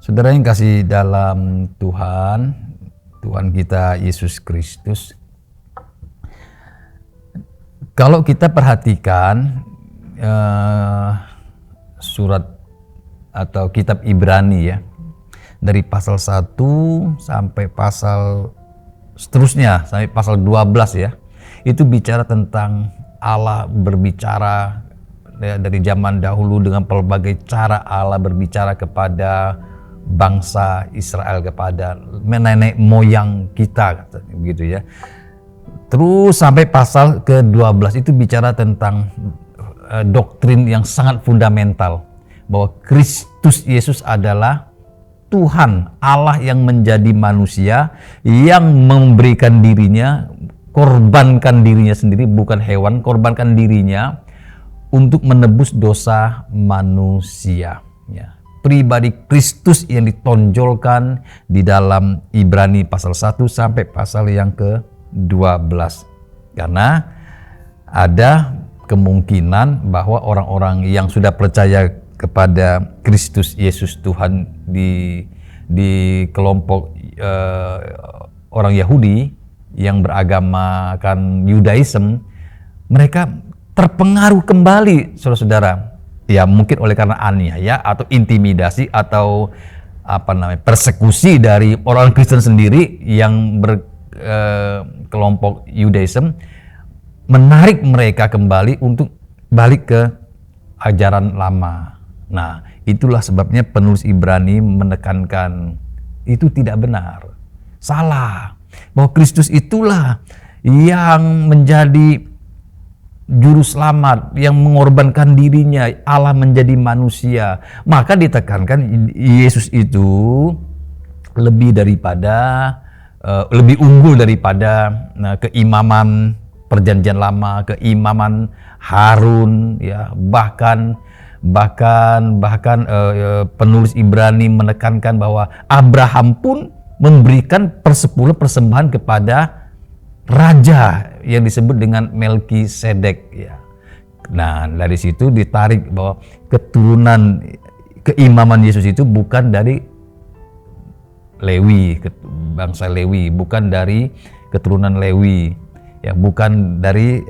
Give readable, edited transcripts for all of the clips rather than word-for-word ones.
Saudara yang kasih dalam Tuhan, Tuhan kita Yesus Kristus, kalau kita perhatikan surat atau kitab Ibrani ya, dari pasal 1 sampai pasal seterusnya, sampai pasal 12 ya, itu bicara tentang Allah berbicara ya, dari zaman dahulu dengan pelbagai cara Allah berbicara kepada bangsa Israel, kepada nenek moyang kita begitu ya. Terus sampai pasal ke-12 itu bicara tentang doktrin yang sangat fundamental bahwa Kristus Yesus adalah Tuhan Allah yang menjadi manusia, yang memberikan dirinya, korbankan dirinya sendiri, bukan hewan, korbankan dirinya untuk menebus dosa manusia ya. Pribadi Kristus yang ditonjolkan di dalam Ibrani pasal 1 sampai pasal yang ke-12. Karena ada kemungkinan bahwa orang-orang yang sudah percaya kepada Kristus Yesus Tuhan di kelompok orang Yahudi yang beragamakan Yudaism, mereka terpengaruh kembali, saudara-saudara. Ya mungkin oleh karena aniaya atau intimidasi atau persekusi dari orang Kristen sendiri yang berkelompok Yudaism, menarik mereka kembali untuk balik ke ajaran lama. Nah, itulah sebabnya penulis Ibrani menekankan itu tidak benar, salah, bahwa Kristus itulah yang menjadi juru selamat, yang mengorbankan dirinya, Allah menjadi manusia. Maka ditekankan Yesus itu lebih unggul daripada keimaman perjanjian lama, keimaman Harun ya, bahkan penulis Ibrani menekankan bahwa Abraham pun memberikan persepuluh persembahan kepada raja yang disebut dengan Melkisedek ya. Nah, dari situ ditarik bahwa keturunan keimaman Yesus itu bukan dari Lewi, bangsa Lewi, bukan dari keturunan Lewi ya, bukan dari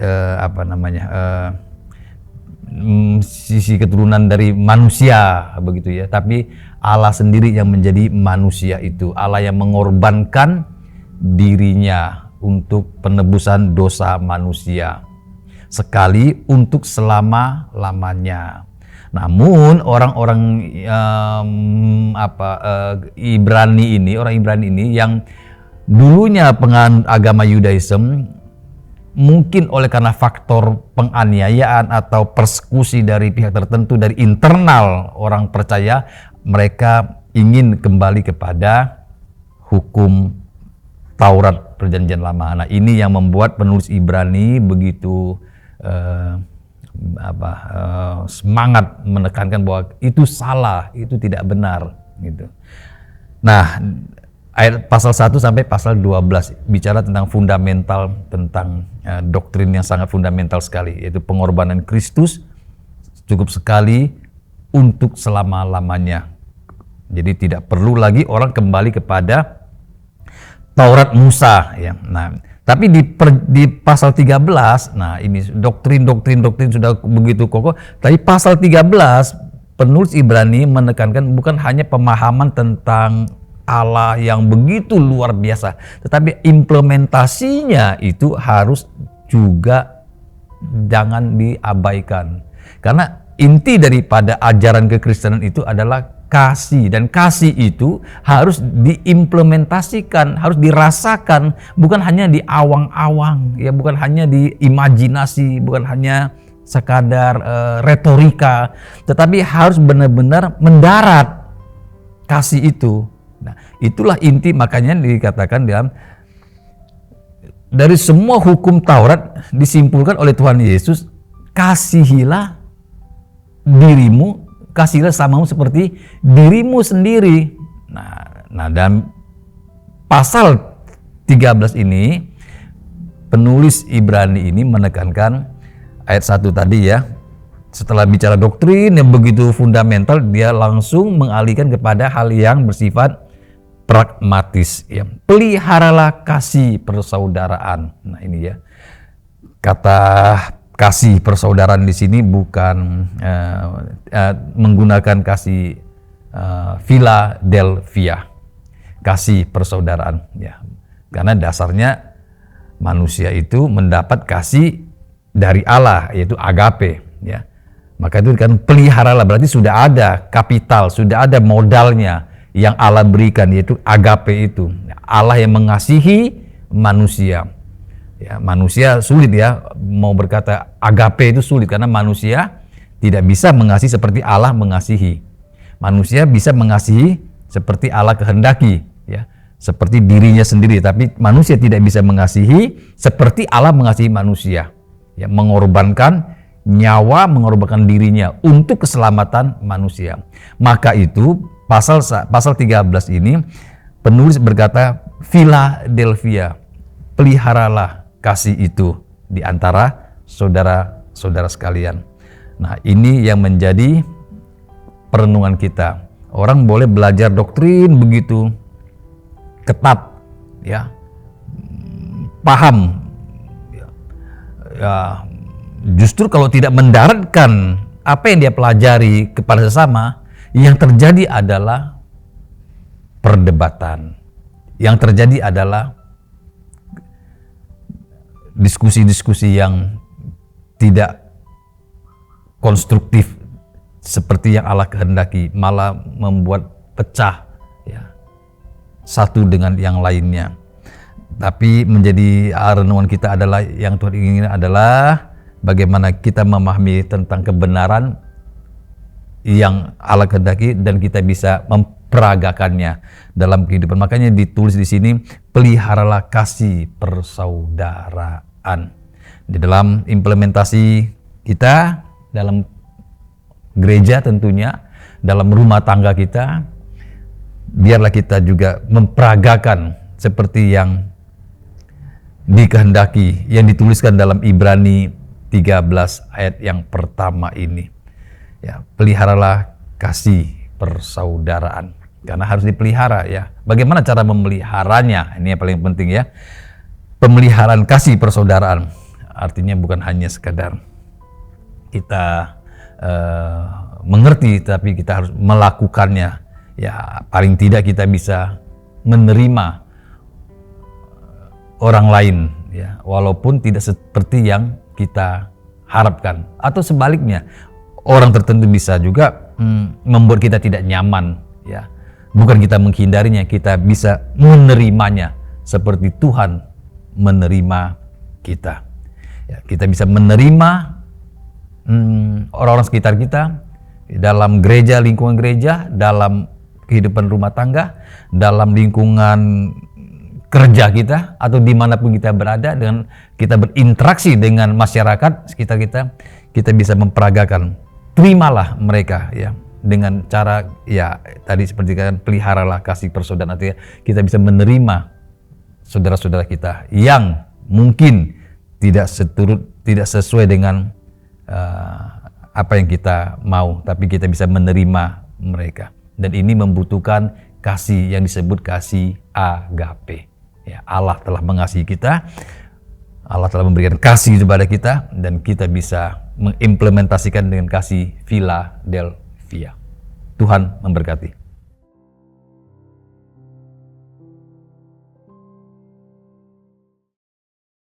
sisi keturunan dari manusia begitu ya, tapi Allah sendiri yang menjadi manusia itu, Allah yang mengorbankan dirinya untuk penebusan dosa manusia sekali untuk selama-lamanya. Namun orang-orang Ibrani ini yang dulunya penganut agama Yudaism, mungkin oleh karena faktor penganiayaan atau persekusi dari pihak tertentu dari internal orang percaya, mereka ingin kembali kepada hukum Taurat Perjanjian Lama. Nah, ini yang membuat penulis Ibrani begitu semangat menekankan bahwa itu salah, itu tidak benar gitu. Nah, ayat pasal 1 sampai pasal 12 bicara tentang fundamental, tentang doktrin yang sangat fundamental sekali, yaitu pengorbanan Kristus cukup sekali untuk selama-lamanya. Jadi tidak perlu lagi orang kembali kepada Taurat Musa ya. Nah, tapi di pasal 13, nah ini doktrin sudah begitu kokoh. Tapi pasal 13 penulis Ibrani menekankan bukan hanya pemahaman tentang Allah yang begitu luar biasa, tetapi implementasinya itu harus juga jangan diabaikan. Karena inti daripada ajaran kekristenan itu adalah kasih, dan kasih itu harus diimplementasikan, harus dirasakan, bukan hanya di awang-awang ya, bukan hanya di imajinasi, bukan hanya sekadar retorika, tetapi harus benar-benar mendarat kasih itu. Nah, itulah inti, makanya dikatakan dari semua hukum Taurat disimpulkan oleh Tuhan Yesus, kasihilah dirimu, kasihlah samamu seperti dirimu sendiri. Nah, dan pasal 13 ini penulis Ibrani ini menekankan ayat 1 tadi ya, Setelah bicara doktrin yang begitu fundamental, dia langsung mengalihkan kepada hal yang bersifat pragmatis. Ya. Peliharalah kasih persaudaraan. Nah ini ya, kata kasih persaudaraan di sini bukan menggunakan kasih Philadelphia, kasih persaudaraan. Ya. Karena dasarnya manusia itu mendapat kasih dari Allah, yaitu agape. Ya. Maka itu kan peliharalah, berarti sudah ada kapital, sudah ada modalnya yang Allah berikan, yaitu agape itu. Allah yang mengasihi manusia. Ya, manusia sulit ya, mau berkata agape itu sulit karena manusia tidak bisa mengasihi seperti Allah mengasihi. Manusia bisa mengasihi seperti Allah kehendaki, ya, seperti dirinya sendiri, tapi manusia tidak bisa mengasihi seperti Allah mengasihi manusia. Ya, mengorbankan nyawa, mengorbankan dirinya untuk keselamatan manusia. Maka itu pasal 13 ini penulis berkata, Philadelphia, peliharalah kasih itu di antara saudara-saudara sekalian. Nah, ini yang menjadi perenungan kita. Orang boleh belajar doktrin begitu ketat, ya, paham, ya. Justru kalau tidak mendaratkan apa yang dia pelajari kepada sesama, yang terjadi adalah perdebatan. Yang terjadi adalah diskusi-diskusi yang tidak konstruktif seperti yang Allah kehendaki, malah membuat pecah, ya, satu dengan yang lainnya. Tapi menjadi renungan kita adalah, yang Tuhan inginkan adalah bagaimana kita memahami tentang kebenaran yang Allah kehendaki dan kita bisa memperagakannya dalam kehidupan. Makanya ditulis di sini, peliharalah kasih persaudaraan. Di dalam implementasi kita, dalam gereja tentunya, dalam rumah tangga kita, biarlah kita juga memperagakan seperti yang dikehendaki, yang dituliskan dalam Ibrani 13 ayat yang pertama ini. Ya, peliharalah kasih persaudaraan. Karena harus dipelihara, ya. Bagaimana cara memeliharanya? Ini yang paling penting, ya. Pemeliharaan kasih persaudaraan artinya bukan hanya sekadar kita mengerti, tapi kita harus melakukannya. Ya, paling tidak kita bisa menerima orang lain, ya, walaupun tidak seperti yang kita harapkan, atau sebaliknya orang tertentu bisa juga membuat kita tidak nyaman, ya. Bukan kita menghindarinya, kita bisa menerimanya seperti Tuhan menerima kita. Ya, kita bisa menerima orang-orang sekitar kita dalam gereja, lingkungan gereja, dalam kehidupan rumah tangga, dalam lingkungan kerja kita, atau dimanapun kita berada, dengan kita berinteraksi dengan masyarakat sekitar kita bisa memperagakan. Terimalah mereka, ya, dengan cara, ya, tadi seperti kan, peliharalah kasih persaudaraan, artinya kita bisa menerima saudara-saudara kita yang mungkin tidak sesuai dengan apa yang kita mau, tapi kita bisa menerima mereka. Dan ini membutuhkan kasih yang disebut kasih agape. Ya, Allah telah mengasihi kita, Allah telah memberikan kasih kepada kita, dan kita bisa mengimplementasikan dengan kasih Philadelphia. Tuhan memberkati.